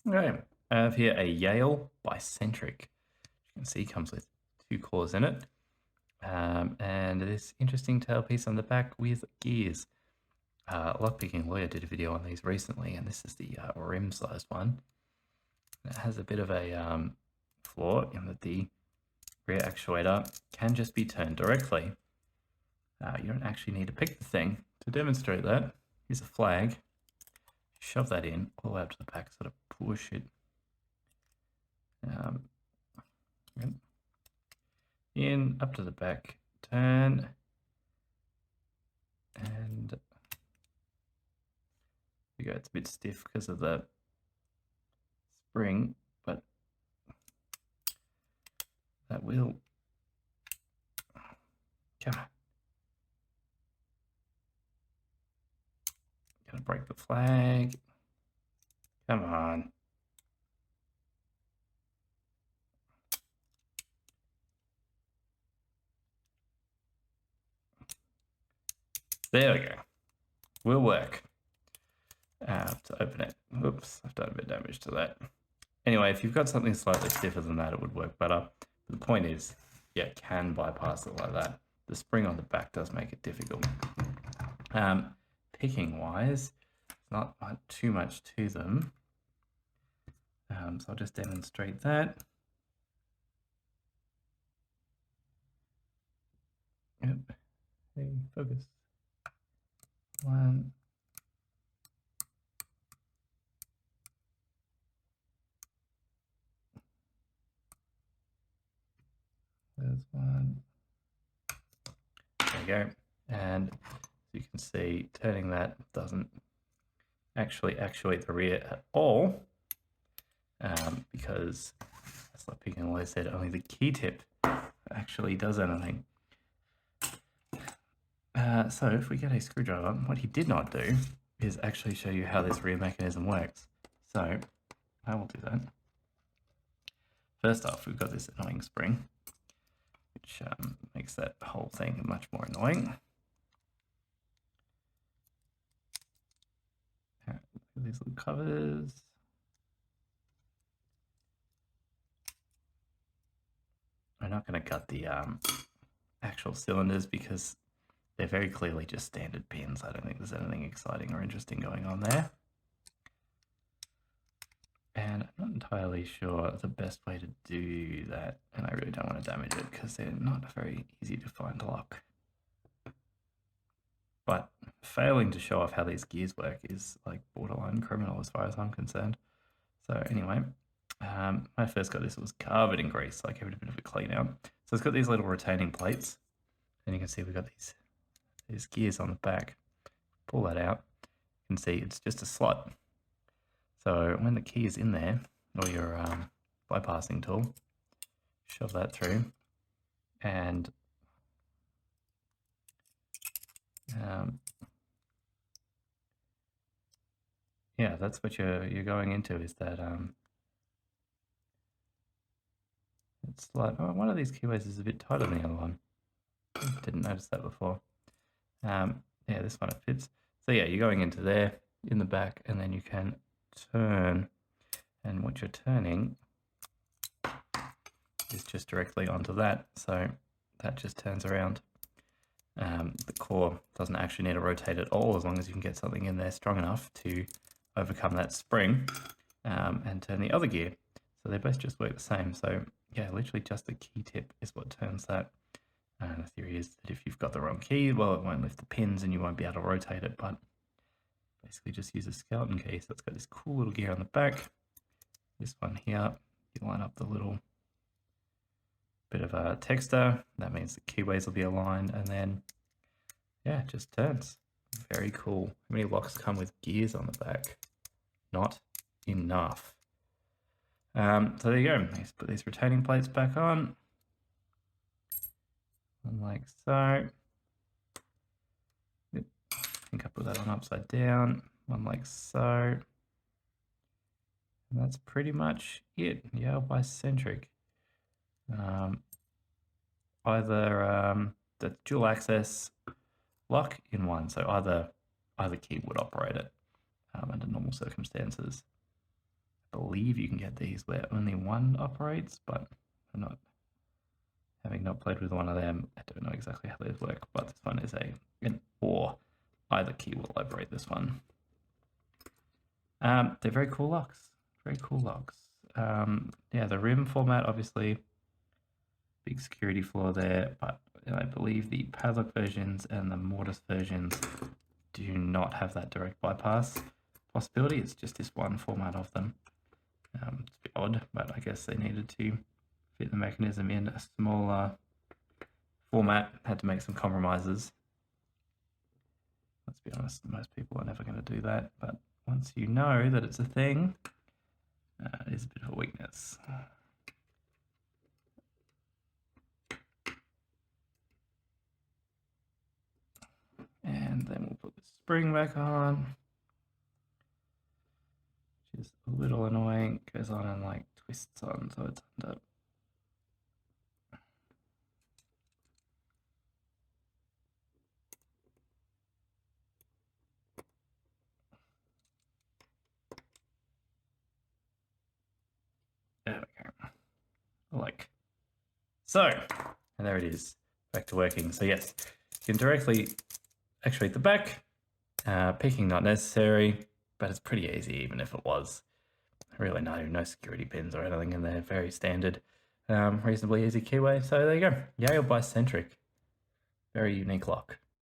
Okay, I have here a Yale Bicentric. You can see comes with two cores in it. And this interesting tailpiece on the back with gears. Lockpicking Lawyer did a video on these recently, and this is the rim-sized one. It has a bit of a flaw in that the rear actuator can just be turned directly. You don't actually need to pick the thing. To demonstrate that, here's a flag. Shove that in all the way up to the back, sort of push it in, up to the back, turn, and there you go. It's a bit stiff because of the spring, but that will come on. Gonna break the flag. Come on. There we go. Will work. To open it. Oops, I've done a bit of damage to that. Anyway, if you've got something slightly stiffer than that, it would work better. The point is, yeah, it can bypass it like that. The spring on the back does make it difficult. Picking wise, not too much to them. So I'll just demonstrate that. Yep. Hey, focus. One. There's one. There you go. And as you can see, turning that doesn't actually actuate the rear at all, because, as like Picking Away said, only the key tip actually does anything. So if we get a screwdriver, what he did not do is actually show you how this rear mechanism works. So I will do that. First off, we've got this annoying spring, which makes that whole thing much more annoying. These little covers. I'm not going to cut the actual cylinders because they're very clearly just standard pins. I don't think there's anything exciting or interesting going on there. And I'm not entirely sure the best way to do that, and I really don't want to damage it because they're not a very easy to find lock. But failing to show off how these gears work is like borderline criminal as far as I'm concerned. So anyway, when I first got this, it was covered in grease, so I gave it a bit of a clean out. So it's got these little retaining plates, and you can see we've got these gears on the back. Pull that out, you can see it's just a slot. So when the key is in there, or your bypassing tool, shove that through, and yeah, that's what you're going into, is that it's like, oh, one of these keyways is a bit tighter than the other one. Didn't notice that before. Yeah, this one it fits. So yeah, you're going into there in the back, and then you can turn, and what you're turning is just directly onto that. So that just turns around. The core doesn't actually need to rotate at all, as long as you can get something in there strong enough to overcome that spring and turn the other gear. So they both just work the same. So yeah, literally just the key tip is what turns that. And the theory is that if you've got the wrong key, well, it won't lift the pins and you won't be able to rotate it, but basically just use a skeleton key. So it's got this cool little gear on the back. This one here, you line up the little bit of a texture. That means the keyways will be aligned, and then yeah, it just turns. Very cool. How many locks come with gears on the back? Not enough. So there you go. Let's put these retaining plates back on. And like so. I think I put that on upside down. One like so. And that's pretty much it. Yale Bicentric. Either the dual access lock in one, so either key would operate it under normal circumstances. believe you can get these where only one operates, but I'm not, having not played with one of them, I don't know exactly how those work, but this one is an or. Either key will operate this one. They're very cool locks. Very cool locks. Yeah, the rim format, obviously, big security flaw there, but I believe the padlock versions and the mortise versions do not have that direct bypass possibility. It's just this one format of them. It's a bit odd, but I guess they needed to fit the mechanism in a smaller format, had to make some compromises. Let's be honest, most people are never going to do that, but once you know that it's a thing, it is a bit of a weakness. And then we'll put the spring back on, which is a little annoying. It goes on and like twists on, so it's under. There we go. Like so. And there it is, back to working. So yes, you can directly actuate the back. Picking not necessary, but it's pretty easy even if it was. Really no security pins or anything in there. Very standard, reasonably easy keyway. So there you go, Yale Bicentric. Very unique lock.